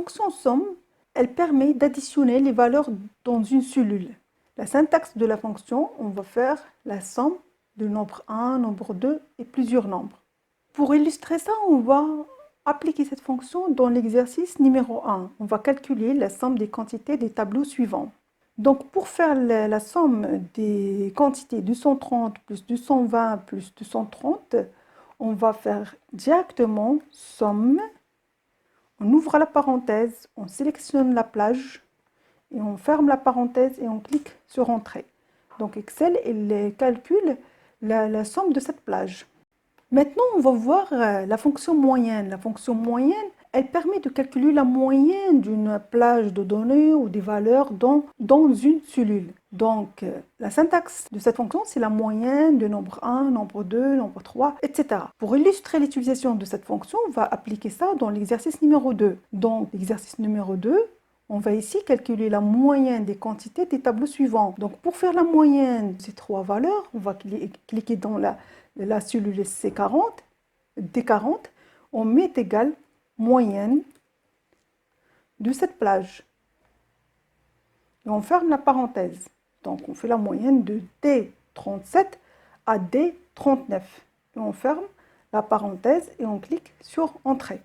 fonction somme, elle permet d'additionner les valeurs dans une cellule. La syntaxe de la fonction, on va faire la somme de nombre 1, nombre 2 et plusieurs nombres. Pour illustrer ça, on va appliquer cette fonction dans l'exercice numéro 1. On va calculer la somme des quantités des tableaux suivants. Donc, pour faire la somme des quantités 230 plus 220 plus 230, on va faire directement somme. On ouvre la parenthèse, on sélectionne la plage et on ferme la parenthèse et on clique sur Entrée. Donc, Excel il calcule la somme de cette plage. Maintenant, on va voir la fonction moyenne. La fonction moyenne, elle permet de calculer la moyenne d'une plage de données ou des valeurs dans une cellule. Donc, la syntaxe de cette fonction, c'est la moyenne de nombre 1, nombre 2, nombre 3, etc. Pour illustrer l'utilisation de cette fonction, on va appliquer ça dans l'exercice numéro 2. Donc, l'exercice numéro 2, on va ici calculer la moyenne des quantités des tableaux suivants. Donc, pour faire la moyenne de ces trois valeurs, on va cliquer dans la cellule C40, D40, on met égal moyenne de cette plage. Et on ferme la parenthèse. Donc, on fait la moyenne de D37 à D39. Et on ferme la parenthèse et on clique sur Entrée.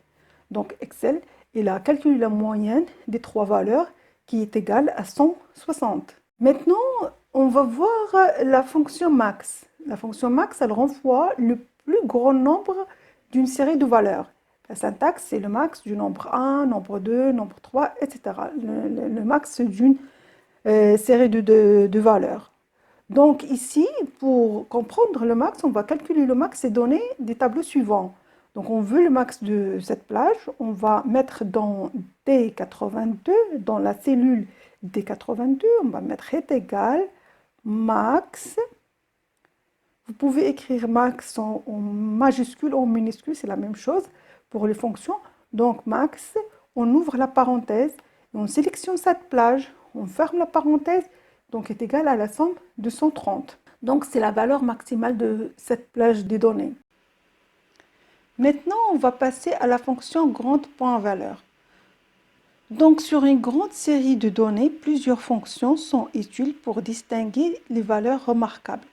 Donc, Excel, il a calculé la moyenne des trois valeurs qui est égale à 160. Maintenant, on va voir la fonction max. La fonction max, elle renvoie le plus grand nombre d'une série de valeurs. La syntaxe, c'est le max du nombre 1, nombre 2, nombre 3, etc. Le max d'une série de valeurs. Donc ici, pour comprendre le max, on va calculer le max et donner des tableaux suivants. Donc on veut le max de cette plage, on va mettre dans D82, dans la cellule D82, on va mettre est égal max. Vous pouvez écrire max en majuscule ou en minuscule, c'est la même chose pour les fonctions. Donc max, on ouvre la parenthèse, et on sélectionne cette plage, on ferme la parenthèse, donc est égal à la somme de 130. Donc c'est la valeur maximale de cette plage des données. Maintenant, on va passer à la fonction grande point valeur. Donc sur une grande série de données, plusieurs fonctions sont utiles pour distinguer les valeurs remarquables.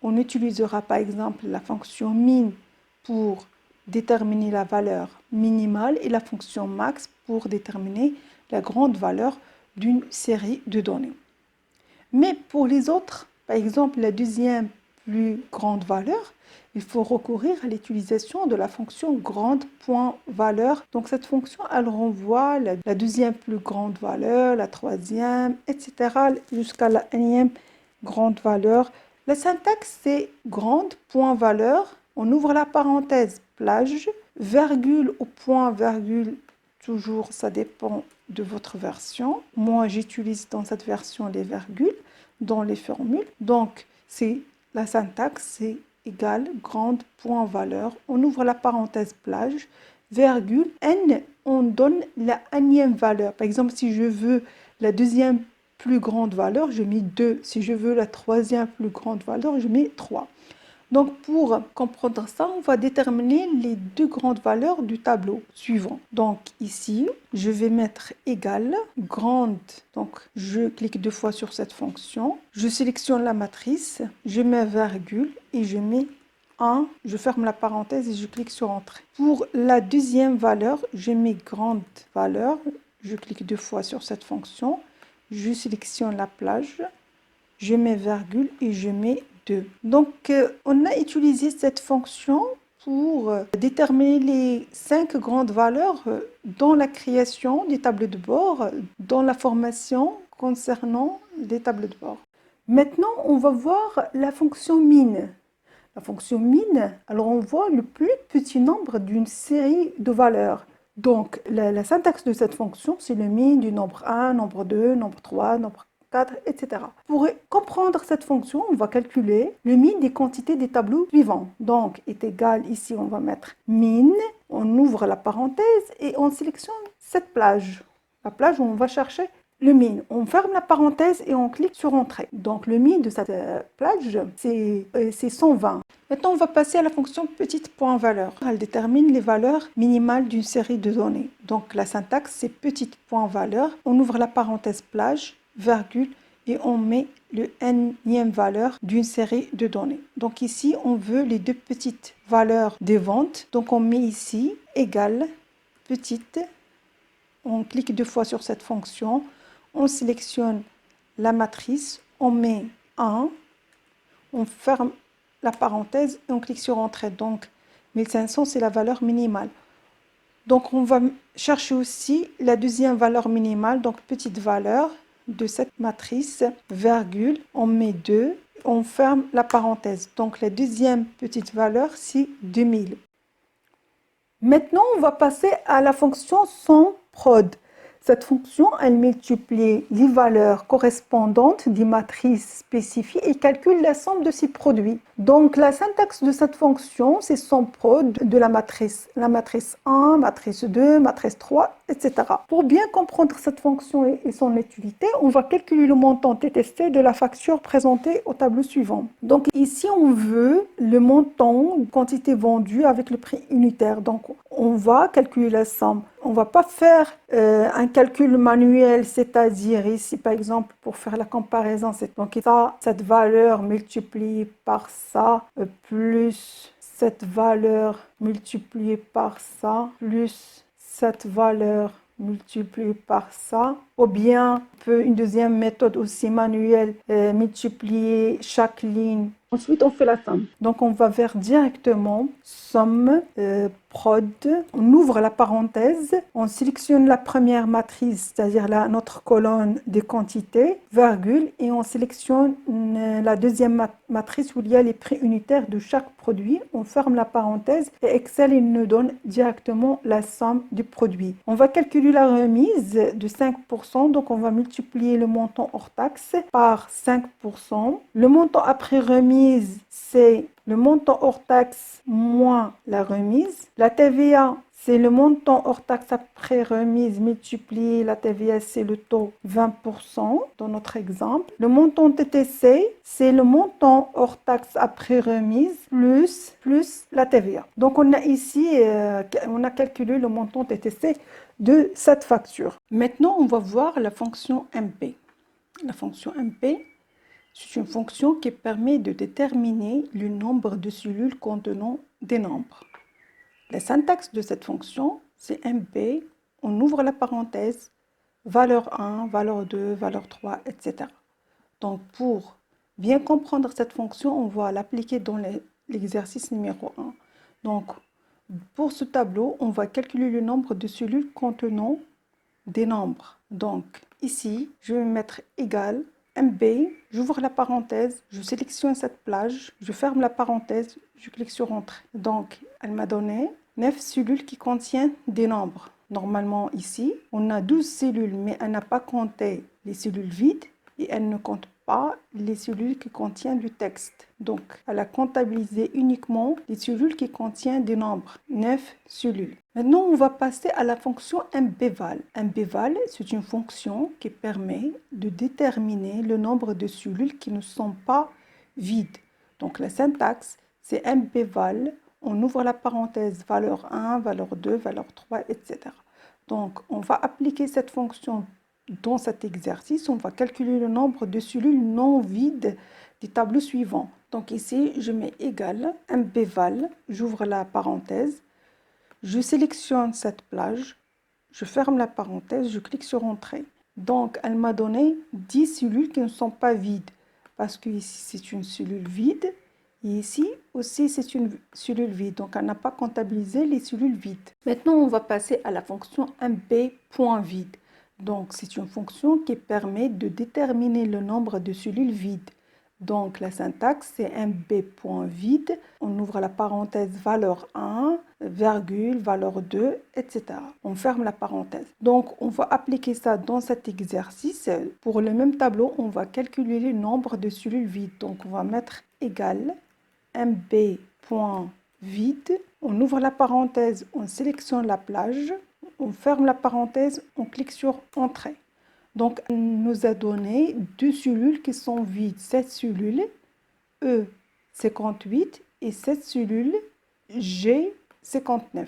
On utilisera par exemple la fonction min pour déterminer la valeur minimale et la fonction max pour déterminer la grande valeur d'une série de données. Mais pour les autres, par exemple la deuxième plus grande valeur, il faut recourir à l'utilisation de la fonction grande point valeur. Donc cette fonction, elle renvoie la deuxième plus grande valeur, la troisième, etc. jusqu'à la énième grande valeur. La syntaxe, c'est grande point valeur. On ouvre la parenthèse plage, virgule ou point virgule, toujours ça dépend de votre version. Moi, j'utilise dans cette version les virgules dans les formules. Donc, la syntaxe, c'est égal grande point valeur. On ouvre la parenthèse plage, virgule, n, on donne la énième valeur. Par exemple, si je veux la deuxième plus grande valeur, je mets 2. Si je veux la troisième plus grande valeur, je mets 3. Donc, pour comprendre ça, on va déterminer les deux grandes valeurs du tableau suivant. Donc, ici, je vais mettre égal, grande. Donc, je clique deux fois sur cette fonction. Je sélectionne la matrice, je mets virgule et je mets 1. Je ferme la parenthèse et je clique sur Entrée. Pour la deuxième valeur, je mets grande valeur. Je clique deux fois sur cette fonction. Je sélectionne la plage, je mets virgule et je mets 2. Donc, on a utilisé cette fonction pour déterminer les 5 grandes valeurs dans la création des tableaux de bord, dans la formation concernant les tableaux de bord. Maintenant, on va voir la fonction min. La fonction min, elle renvoie le plus petit nombre d'une série de valeurs. Donc, la syntaxe de cette fonction, c'est le min du nombre 1, nombre 2, nombre 3, nombre 4, etc. Pour comprendre cette fonction, on va calculer le min des quantités des tableaux suivants. Donc, est égal, ici, on va mettre min, on ouvre la parenthèse et on sélectionne cette plage. La plage où on va chercher le min. On ferme la parenthèse et on clique sur Entrée. Donc, le min de cette plage, c'est 120. Maintenant, on va passer à la fonction petite point valeur. Elle détermine les valeurs minimales d'une série de données. Donc, la syntaxe, c'est petite point valeur. On ouvre la parenthèse plage, virgule, et on met le nème valeur d'une série de données. Donc ici, on veut les deux petites valeurs des ventes. Donc, on met ici égale petite. On clique 2 fois sur cette fonction. On sélectionne la matrice. On met 1. On ferme la parenthèse et on clique sur Entrée. Donc, 1500, c'est la valeur minimale. Donc, on va chercher aussi la deuxième valeur minimale, donc petite valeur de cette matrice, virgule, on met 2, on ferme la parenthèse. Donc, la deuxième petite valeur, c'est 2000. Maintenant, on va passer à la fonction SUMPROD. Cette fonction, elle multiplie les valeurs correspondantes des matrices spécifiées et calcule la somme de ces produits. Donc, la syntaxe de cette fonction, c'est SUMPROD de la matrice 1, matrice 2, matrice 3, etc. Pour bien comprendre cette fonction et son utilité, on va calculer le montant TTC de la facture présentée au tableau suivant. Donc, ici, on veut le montant quantité vendue avec le prix unitaire. Donc, on va calculer la somme. On ne va pas faire un calcul manuel, c'est-à-dire ici, par exemple, pour faire la comparaison, donc ça, cette valeur multipliée par ça, plus cette valeur multipliée par ça, plus cette valeur multipliée par ça, ou bien une deuxième méthode aussi manuelle, multiplier chaque ligne. Ensuite, on fait la somme. Donc, on va vers directement somme prod. On ouvre la parenthèse. On sélectionne la première matrice, c'est-à-dire notre colonne des quantités, virgule, et on sélectionne la deuxième matrice où il y a les prix unitaires de chaque produit. On ferme la parenthèse et Excel il nous donne directement la somme du produit. On va calculer la remise de 5%. Donc, on va multiplier le montant hors taxe par 5%. Le montant après remise, c'est le montant hors taxe moins la remise. La TVA, c'est le montant hors taxe après remise multiplié. La TVA, c'est le taux 20% dans notre exemple. Le montant TTC, c'est le montant hors taxe après remise plus la TVA. Donc, on a ici, on a calculé le montant TTC de cette facture. Maintenant, on va voir la fonction MP. La fonction MP, c'est une fonction qui permet de déterminer le nombre de cellules contenant des nombres. La syntaxe de cette fonction, c'est MP, on ouvre la parenthèse, valeur 1, valeur 2, valeur 3, etc. Donc, pour bien comprendre cette fonction, on va l'appliquer dans l'exercice numéro 1. Donc, pour ce tableau, on va calculer le nombre de cellules contenant des nombres. Donc, ici, je vais mettre égal MB, j'ouvre la parenthèse, je sélectionne cette plage, je ferme la parenthèse, je clique sur Entrée. Donc, elle m'a donné 9 cellules qui contiennent des nombres. Normalement, ici, on a 12 cellules, mais elle n'a pas compté les cellules vides et elle ne compte pas les cellules qui contiennent du texte. Donc, elle a comptabilisé uniquement les cellules qui contiennent des nombres, 9 cellules. Maintenant, on va passer à la fonction mbval. Mbval, c'est une fonction qui permet de déterminer le nombre de cellules qui ne sont pas vides. Donc, la syntaxe, c'est mbval. On ouvre la parenthèse valeur 1, valeur 2, valeur 3, etc. Donc, on va appliquer cette fonction dans cet exercice. On va calculer le nombre de cellules non vides du tableau suivant. Donc, ici, je mets égal mbval. J'ouvre la parenthèse. Je sélectionne cette plage, je ferme la parenthèse, je clique sur Entrée. Donc, elle m'a donné 10 cellules qui ne sont pas vides, parce que ici, c'est une cellule vide, et ici aussi, c'est une cellule vide. Donc, elle n'a pas comptabilisé les cellules vides. Maintenant, on va passer à la fonction mb.vide. Donc, c'est une fonction qui permet de déterminer le nombre de cellules vides. Donc, la syntaxe, c'est mb.vide. On ouvre la parenthèse valeur 1, virgule, valeur 2, etc. On ferme la parenthèse. Donc, on va appliquer ça dans cet exercice. Pour le même tableau, on va calculer le nombre de cellules vides. Donc, on va mettre égal mb.vide. On ouvre la parenthèse, on sélectionne la plage. On ferme la parenthèse, on clique sur Entrée. Donc, elle nous a donné 2 cellules qui sont vides. Cette cellule, E58 et cette cellule G59.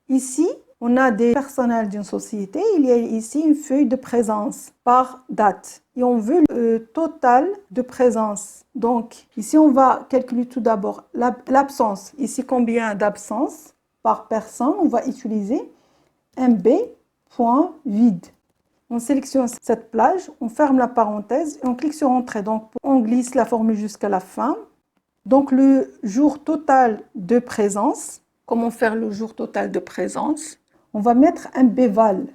Ici, on a des personnels d'une société. Il y a ici une feuille de présence par date. Et on veut le total de présence. Donc, ici, on va calculer tout d'abord l'absence. Ici, combien d'absences par personne? On va utiliser mb.vide. On sélectionne cette plage, on ferme la parenthèse et on clique sur Entrée. Donc, on glisse la formule jusqu'à la fin. Donc, le jour total de présence. Comment faire le jour total de présence? On va mettre un bval.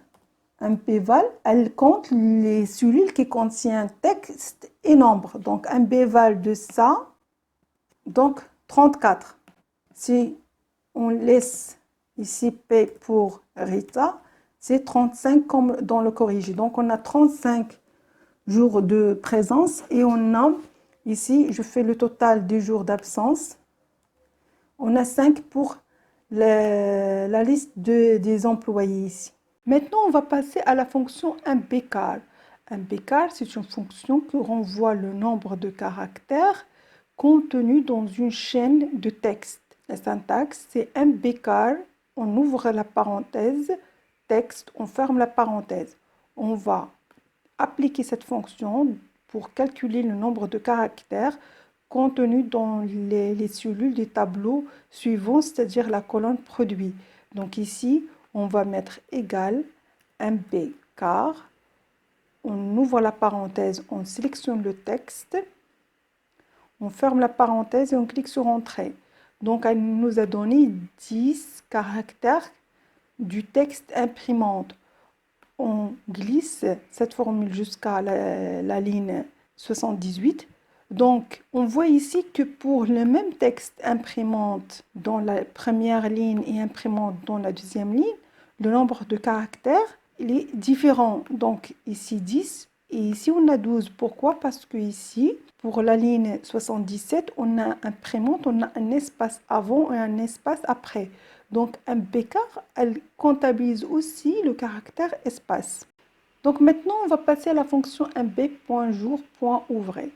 Un bval, elle compte les cellules qui contiennent texte et nombre. Donc, un bval de ça, donc 34. Si on laisse ici P pour Rita, c'est 35 comme dans le corrigé. Donc, on a 35 jours de présence et on a, ici, je fais le total des jours d'absence. On a 5 pour la liste des employés ici. Maintenant, on va passer à la fonction mbcar. Mbcar, c'est une fonction qui renvoie le nombre de caractères contenus dans une chaîne de texte. La syntaxe, c'est mbcar, on ouvre la parenthèse, texte, on ferme la parenthèse. On va appliquer cette fonction pour calculer le nombre de caractères contenus dans les cellules des tableaux suivants, c'est-à-dire la colonne produit. Donc ici, on va mettre égal mbcar, on ouvre la parenthèse, on sélectionne le texte, on ferme la parenthèse et on clique sur Entrée. Donc elle nous a donné 10 caractères du texte imprimante. On glisse cette formule jusqu'à la ligne 78. Donc, on voit ici que pour le même texte imprimante dans la première ligne et imprimante dans la deuxième ligne, le nombre de caractères il est différent. Donc, ici 10 et ici on a 12. Pourquoi? Parce que ici, pour la ligne 77, on a imprimante, on a un espace avant et un espace après. Donc, un mbcar, elle comptabilise aussi le caractère espace. Donc, maintenant, on va passer à la fonction mb.jour.ouvrez.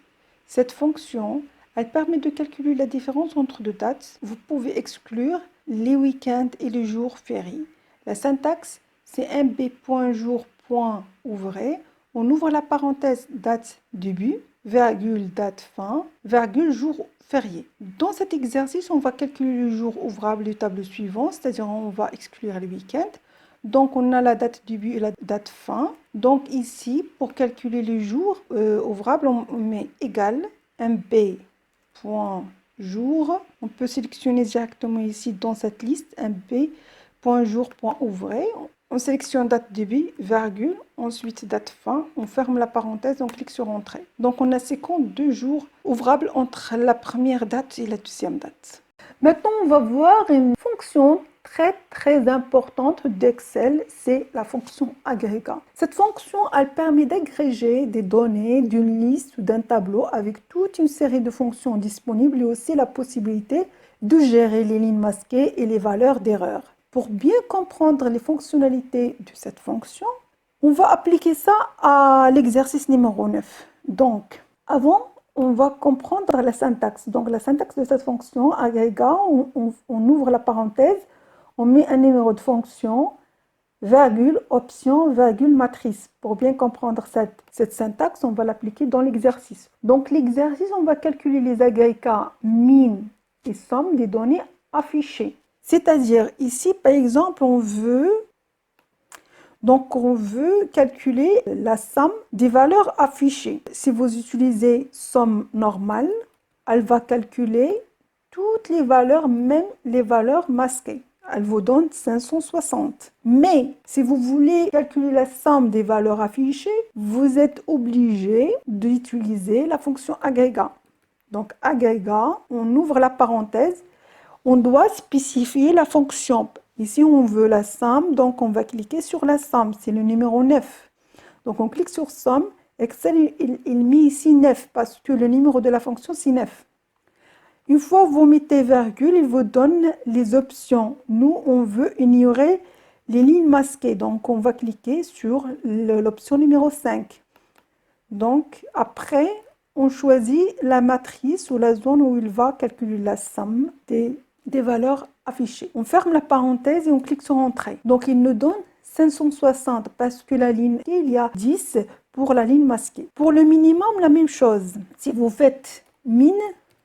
Cette fonction, elle permet de calculer la différence entre deux dates. Vous pouvez exclure les week-ends et les jours fériés. La syntaxe, c'est mb.jour.ouvrez. On ouvre la parenthèse date début, virgule date fin, virgule jour férié. Dans cet exercice, on va calculer le jour ouvrable du tableau suivant, c'est-à-dire on va exclure les week-ends. Donc, on a la date début et la date fin. Donc, ici, pour calculer les jours ouvrables, on met égal mb.jour. On peut sélectionner directement ici dans cette liste mb.jour.ouvrez. On sélectionne date début, virgule, ensuite date fin. On ferme la parenthèse, on clique sur Entrée. Donc, on a 52 jours ouvrables entre la première date et la deuxième date. Maintenant, on va voir une fonction très importante d'Excel, c'est la fonction agrégat. Cette fonction, elle permet d'agréger des données d'une liste ou d'un tableau avec toute une série de fonctions disponibles et aussi la possibilité de gérer les lignes masquées et les valeurs d'erreur. Pour bien comprendre les fonctionnalités de cette fonction, on va appliquer ça à l'exercice numéro 9. Donc, avant, on va comprendre la syntaxe. Donc, la syntaxe de cette fonction agrégat, on ouvre la parenthèse, on met un numéro de fonction, virgule, option, virgule, matrice. Pour bien comprendre cette syntaxe, on va l'appliquer dans l'exercice. Donc, l'exercice, on va calculer les agrégats min et somme des données affichées. C'est-à-dire, ici, par exemple, on veut calculer la somme des valeurs affichées. Si vous utilisez somme normale, elle va calculer toutes les valeurs, même les valeurs masquées. Elle vous donne 560. Mais si vous voulez calculer la somme des valeurs affichées, vous êtes obligé d'utiliser la fonction agrégat. Donc agrégat, on ouvre la parenthèse, on doit spécifier la fonction. Ici, on veut la somme, donc on va cliquer sur la somme, c'est le numéro 9. Donc on clique sur somme, Excel, il met ici 9 parce que le numéro de la fonction, c'est 9. Une fois que vous mettez virgule, il vous donne les options. Nous, on veut ignorer les lignes masquées. Donc, on va cliquer sur l'option numéro 5. Donc, après, on choisit la matrice ou la zone où il va calculer la somme des valeurs affichées. On ferme la parenthèse et on clique sur Entrée. Donc, il nous donne 560 parce que la ligne, il y a 10 pour la ligne masquée. Pour le minimum, la même chose. Si vous faites min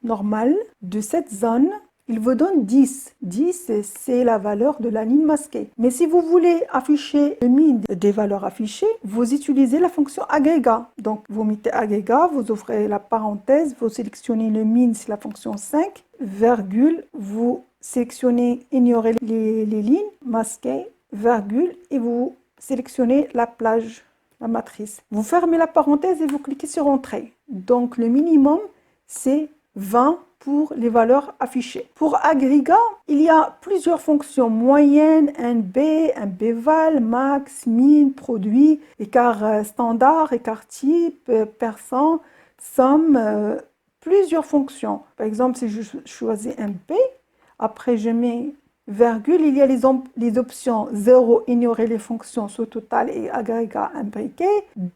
normale de cette zone, il vous donne 10. 10, c'est la valeur de la ligne masquée. Mais si vous voulez afficher le min des valeurs affichées, vous utilisez la fonction agrégat. Donc, vous mettez agrégat, vous ouvrez la parenthèse, vous sélectionnez le min, c'est la fonction 5, virgule, vous sélectionnez, ignorez les lignes masquées, virgule, et vous sélectionnez la plage, la matrice. Vous fermez la parenthèse et vous cliquez sur Entrée. Donc, le minimum, c'est 20 pour les valeurs affichées. Pour agrégat, il y a plusieurs fonctions: moyenne, NB, NBval, max, min, produit, écart standard, écart type, percent, somme, plusieurs fonctions. Par exemple, si je choisis NB, après je mets virgule, il y a les options 0, ignorer les fonctions sous total et agrégat imbriqué.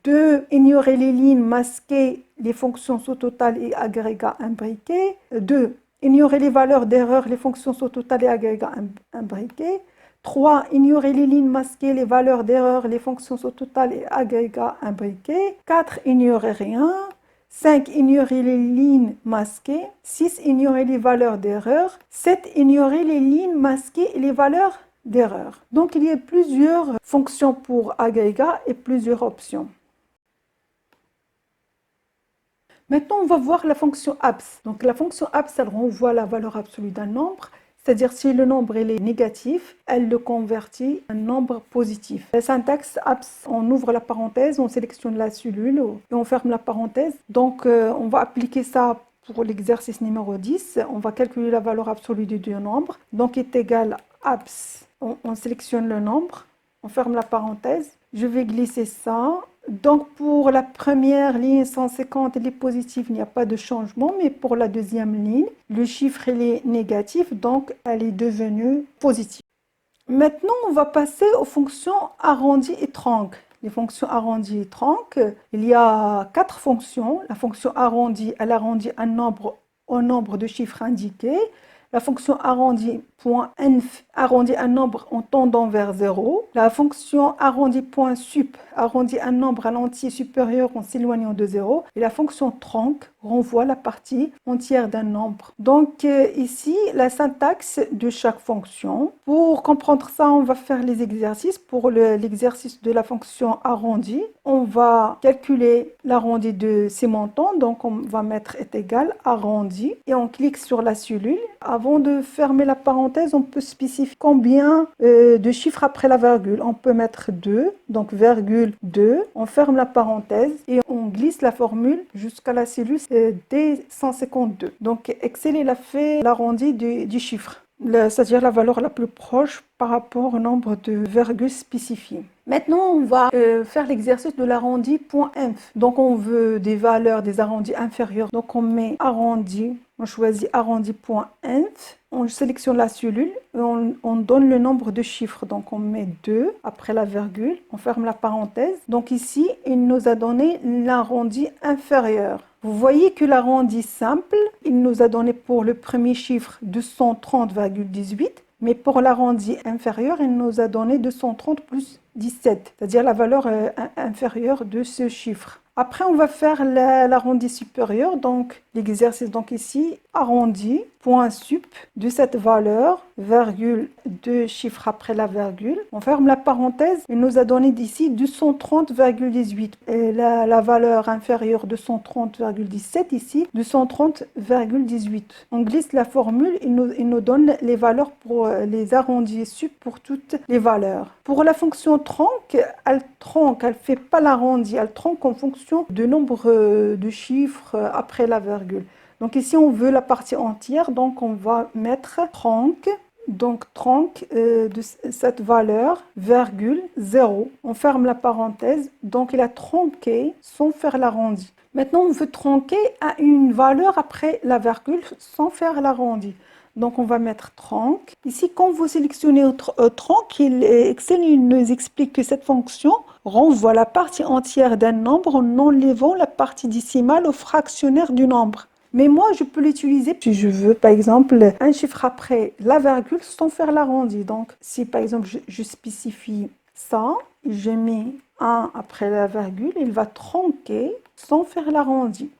2, ignorer les lignes masquées, les fonctions sous total et agrégat imbriqué. 2, ignorer les valeurs d'erreur, les fonctions sous total et agrégat imbriqué. 3, ignorer les lignes masquées, les valeurs d'erreur, les fonctions sous total et agrégat imbriqué. 4, ignorer rien. 5, ignorer les lignes masquées. 6, ignorer les valeurs d'erreur. 7, ignorer les lignes masquées et les valeurs d'erreur. Donc, il y a plusieurs fonctions pour agrégat et plusieurs options. Maintenant, on va voir la fonction abs. Donc, la fonction abs, elle renvoie la valeur absolue d'un nombre. C'est-à-dire, si le nombre est négatif, elle le convertit en nombre positif. La syntaxe abs, on ouvre la parenthèse, on sélectionne la cellule et on ferme la parenthèse. Donc, on va appliquer ça pour l'exercice numéro 10. On va calculer la valeur absolue des deux nombres. Donc, est égal à abs. On sélectionne le nombre, on ferme la parenthèse. Je vais glisser ça. Donc, pour la première ligne 150, elle est positive, il n'y a pas de changement. Mais pour la deuxième ligne, le chiffre il est négatif, donc elle est devenue positive. Maintenant, on va passer aux fonctions arrondies et tronc. Les fonctions arrondies et tronc, il y a 4 fonctions. La fonction arrondie, elle arrondit un nombre au nombre de chiffres indiqués. La fonction arrondi.env arrondit un nombre en tendant vers 0. La fonction arrondi.sup arrondit un nombre à l'entier supérieur en s'éloignant de 0. Et la fonction tronc renvoie la partie entière d'un nombre. Donc ici, la syntaxe de chaque fonction. Pour comprendre ça, on va faire les exercices. Pour l'exercice de la fonction arrondi, on va calculer l'arrondi de ses montants. Donc on va mettre est égal arrondi et on clique sur la cellule. Avant de fermer la parenthèse, on peut spécifier combien de chiffres après la virgule. On peut mettre 2, donc virgule 2. On ferme la parenthèse et on glisse la formule jusqu'à la cellule D152. Donc Excel il a fait l'arrondi du chiffre, c'est-à-dire la valeur la plus proche par rapport au nombre de virgules spécifiées. Maintenant, on va faire l'exercice de l'arrondi.env. Donc, on veut des valeurs des arrondis inférieurs. Donc, on met arrondi, on choisit arrondi.env, on sélectionne la cellule et on donne le nombre de chiffres. Donc, on met 2 après la virgule, on ferme la parenthèse. Donc, ici, il nous a donné l'arrondi inférieur. Vous voyez que l'arrondi simple, il nous a donné pour le premier chiffre 230,18. Mais pour l'arrondi inférieur, il nous a donné 230 plus 17, c'est-à-dire la valeur inférieure de ce chiffre. Après, on va faire l'arrondi supérieur, donc l'exercice donc ici, arrondi, point sup de cette valeur, virgule, 2 chiffres après la virgule. On ferme la parenthèse, il nous a donné d'ici 230,18. Et la valeur inférieure de 230,17 ici, 230,18. On glisse la formule, il nous donne les valeurs pour les arrondis sup pour toutes les valeurs. Pour la fonction tronc, elle fait pas l'arrondi, elle tronque en fonction du nombre de chiffres après la virgule. Donc ici, on veut la partie entière, donc on va mettre tronc. Donc tronc de cette valeur, virgule 0. On ferme la parenthèse, donc il a tronqué sans faire l'arrondi. Maintenant, on veut tronquer à une valeur après la virgule sans faire l'arrondi. Donc, on va mettre tronc. Ici, quand vous sélectionnez tronc, Excel il nous explique que cette fonction renvoie la partie entière d'un nombre en enlevant la partie décimale au fractionnaire du nombre. Mais moi, je peux l'utiliser si je veux, par exemple, un chiffre après la virgule sans faire l'arrondi. Donc, si par exemple, je spécifie ça, je mets 1 après la virgule, il va tronquer sans faire l'arrondi.